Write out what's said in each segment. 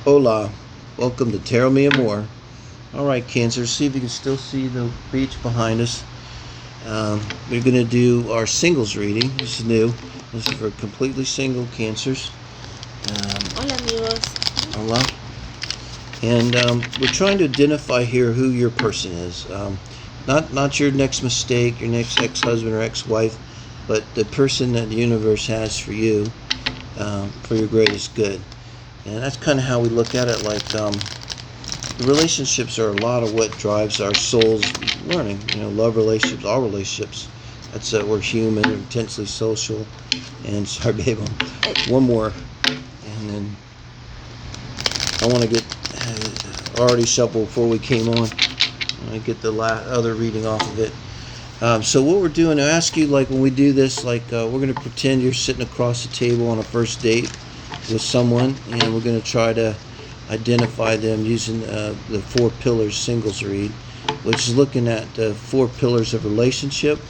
Hola, welcome to Tarot Me and More. All right, Cancer, see if you can still see the beach behind us. We're going to do our singles reading. This is new. This is for completely single Cancers. Hola amigos. Hola. And we're trying to identify here who your person is. Not your next mistake, your next ex-husband or ex-wife, but the person that the universe has for you, for your greatest good. And that's kind of how we look at it. Like the relationships are a lot of what drives our soul's learning. Love relationships, all relationships. That's we're human, we're intensely social. And sorry, babe, one more, and then I want to get already shuffled before we came on. I get the other reading off of it. So what we're doing, I ask you, like when we do this, like we're going to pretend you're sitting across the table on a first date with someone, and we're going to try to identify them using the 4 pillars singles read, which is looking at the 4 pillars of relationship,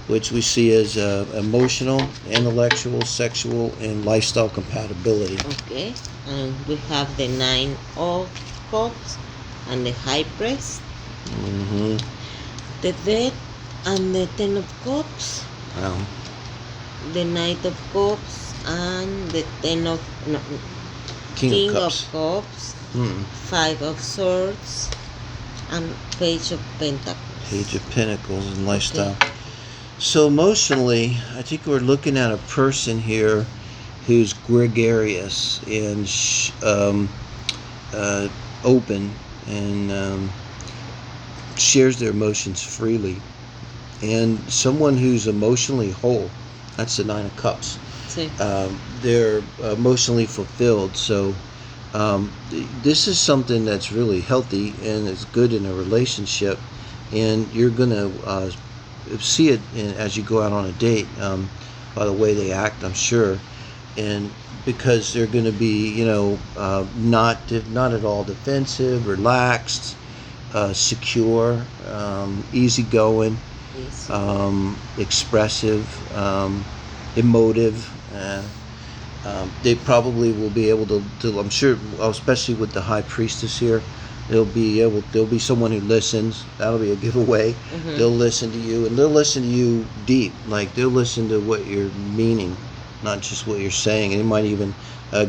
which we see as emotional, intellectual, sexual, and lifestyle compatibility. Okay, and we have the 9 of Cups and the High Priest, the Death and the 10 of Cups, Wow. the Knight of Cups and the King King of Cups. 5 of Swords and Page of Pentacles. Page of Pentacles and lifestyle. Okay. So emotionally, I think we're looking at a person here who's gregarious and open and shares their emotions freely, and someone who's emotionally whole. That's the 9 of Cups. They're emotionally fulfilled. So this is something that's really healthy and it's good in a relationship, and you're gonna see it as you go out on a date, by the way they act, I'm sure, and because they're going to be, not at all defensive, relaxed, secure, easygoing, expressive, emotive. They probably will be able to, I'm sure, especially with the High Priestess here, there'll be someone who listens. That'll be a giveaway. They'll listen to you, and they'll listen to you deep. Like they'll listen to what you're meaning, not just what you're saying. And they might even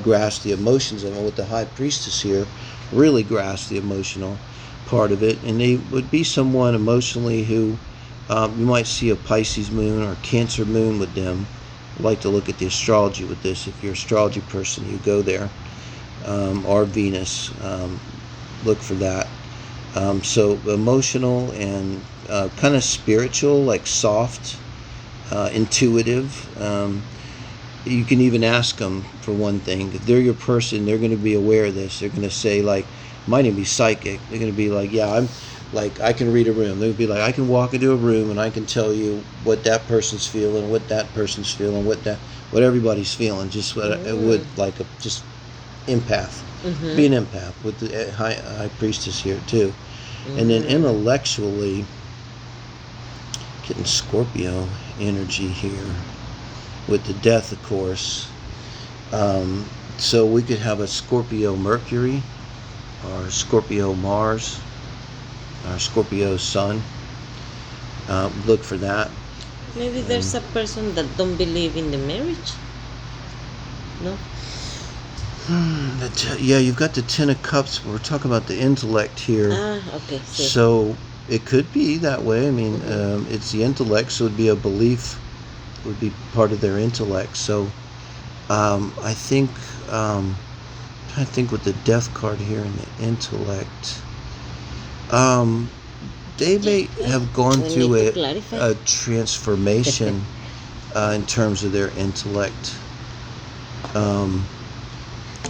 grasp the emotions of it. With the High Priestess here, really grasp the emotional part of it. And they would be someone emotionally who you might see a Pisces moon or Cancer moon with them. I like to look at the astrology with this. If you're an astrology person, you go there, or Venus. Look for that. So emotional and kind of spiritual, like soft, intuitive. You can even ask them for one thing. If they're your person, they're going to be aware of this. They're going to say, like, might even be psychic. They're going to be like, yeah, I'm like, I can read a room. They'll be like, I can walk into a room and I can tell you what that person's feeling, what that person's feeling, what everybody's feeling. Just what it would, like a just empath. Be an empath with the high Priestess here too. And then intellectually, getting Scorpio energy here with the Death, of course. So we could have a Scorpio Mercury, or Scorpio Mars, or Scorpio Sun. Look for that. Maybe there's a person that don't believe in the marriage. No. Yeah, you've got the 10 of Cups. We're talking about the intellect here. Okay. So it could be that way. I mean, it's the intellect, so it would be a belief, would be part of their intellect. So I think, I'm trying to think with the Death card here and the intellect, they may have gone through a transformation in terms of their intellect.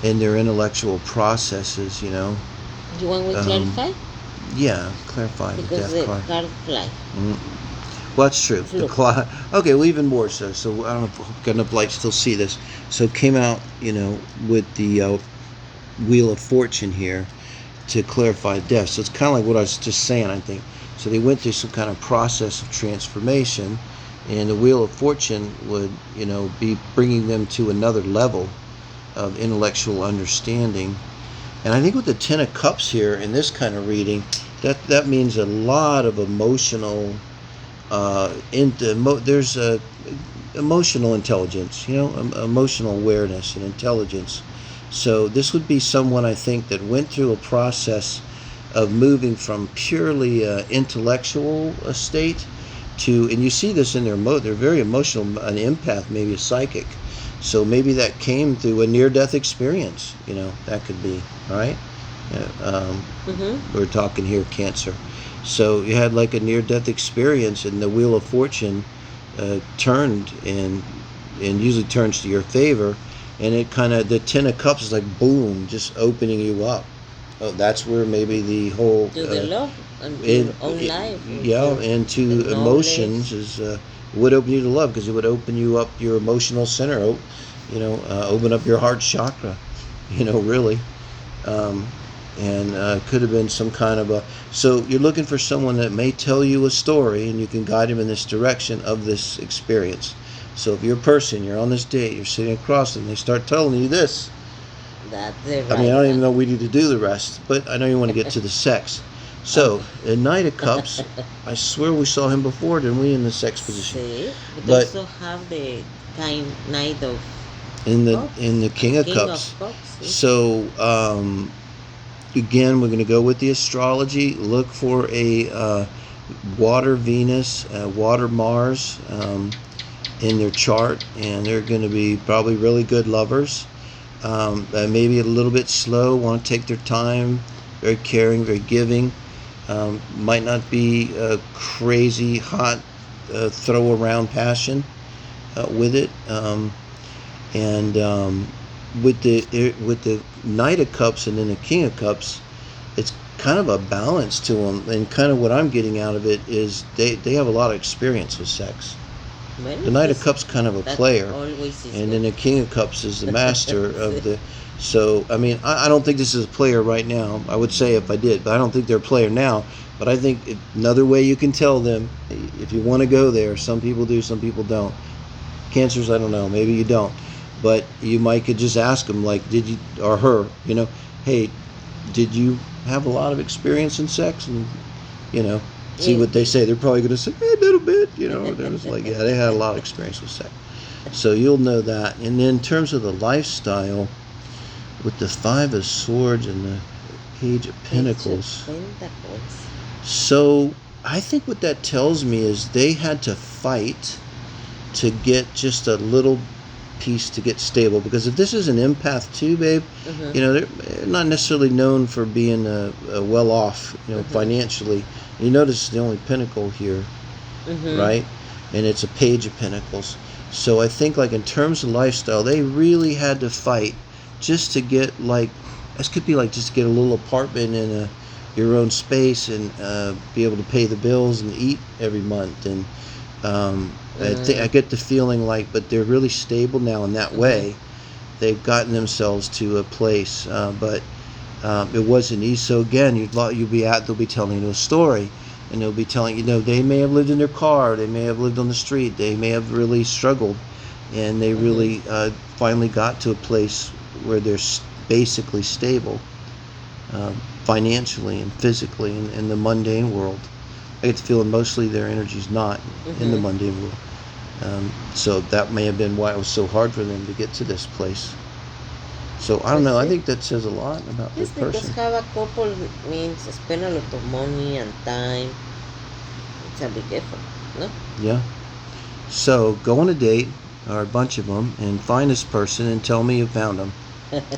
In their intellectual processes, You want me to clarify? Yeah, clarify because the Death card. Fly. Well, that's true. Okay, well, even more so. So I don't know if I've got enough light to still see this. So it came out, with the Wheel of Fortune here to clarify death. So it's kind of like what I was just saying, I think. So they went through some kind of process of transformation, and the Wheel of Fortune would, be bringing them to another level of intellectual understanding And I think with the Ten of Cups here in this kind of reading, that means a lot of emotional, there's a emotional intelligence, emotional awareness and intelligence. So this would be someone, I think, that went through a process of moving from purely intellectual state to, and you see this in they're very emotional, an empath, maybe a psychic. So maybe that came through a near-death experience. That could be, right? We're talking here Cancer. So you had like a near-death experience, and the Wheel of Fortune turned, and usually turns to your favor, and it kind of, the Ten of Cups is like boom, just opening you up. Oh, that's where maybe the whole To the love and to your own life. and to the emotions is would open you to love, because it would open you up your emotional center, open up your heart chakra, really. And could have been some kind of a, so you're looking for someone that may tell you a story, and you can guide them in this direction of this experience. So if you're a person, you're on this date, you're sitting across them, they start telling you this. That's the right I mean, I don't even one. know we need to do the rest, but I know you want to get to the sex. So, the Knight of Cups, I swear we saw him before, didn't we, in the sex position? See, but But- also have the Knight of In the Cups. King of King Cups. of Cups. See? So, again, we're going to go with the astrology. Look for a water Venus, water Mars in their chart, and they're going to be probably really good lovers. Maybe a little bit slow, want to take their time, very caring, very giving. Might not be a crazy, hot, throw around passion with it. With the Knight of Cups and then the King of Cups, it's kind of a balance to them. And kind of what I'm getting out of it is they have a lot of experience with sex. Well, The Knight of this- Cups kind of a that player, always is and good. then the King of Cups is the master of the. So I mean, I don't think this is a player right now. I would say if I did, but I don't think they're a player now. But I think another way you can tell them, if you want to go there, some people do, some people don't. Cancers, I don't know, maybe you don't, but you might could just ask them, like, did you, or her, hey, did you have a lot of experience in sex? And see Yeah. what they say. They're probably going to say a little bit, They're just like, yeah, they had a lot of experience with sex. So you'll know that. And then in terms of the lifestyle, with the Five of Swords and the Page of Pentacles. Pentacles. So I think what that tells me is they had to fight to get just a little piece to get stable. Because if this is an empath too, babe, Mhm. they're not necessarily known for being well off, financially. You notice the only pentacle here, Mhm. right? And it's a Page of Pentacles. So I think, like, in terms of lifestyle, they really had to fight just to get, like, this could be like just to get a little apartment in your own space, and be able to pay the bills and eat every month. And I get the feeling like, but they're really stable now in that way. They've gotten themselves to a place, but it wasn't easy. So again, they'll be telling you a story, and they'll be telling they may have lived in their car, they may have lived on the street, they may have really struggled, and they really finally got to a place where they're basically stable, financially and physically in the mundane world. I get the feeling mostly their energy's not in the mundane world. So that may have been why it was so hard for them to get to this place. So I don't know. I think that says a lot about this Yes, because person. have a couple means spend a lot of money and time. It's a big effort, no? Yeah. So go on a date, or a bunch of them, and find this person and tell me you found them.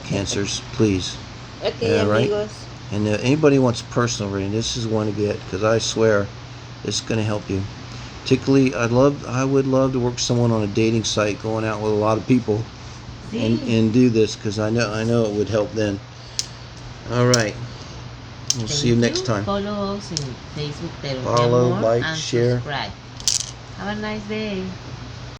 Cancers, please. Okay, Yeah, right. amigos. And anybody wants a personal reading, this is one to get, because I swear it's going to help you. Particularly, I would love to work with someone on a dating site, going out with a lot of people, and do this, because I know it would help then. All right. We'll see you next time. Follow us in Facebook, Pero Mi Follow, Amor, like, and share. subscribe. Have a nice day.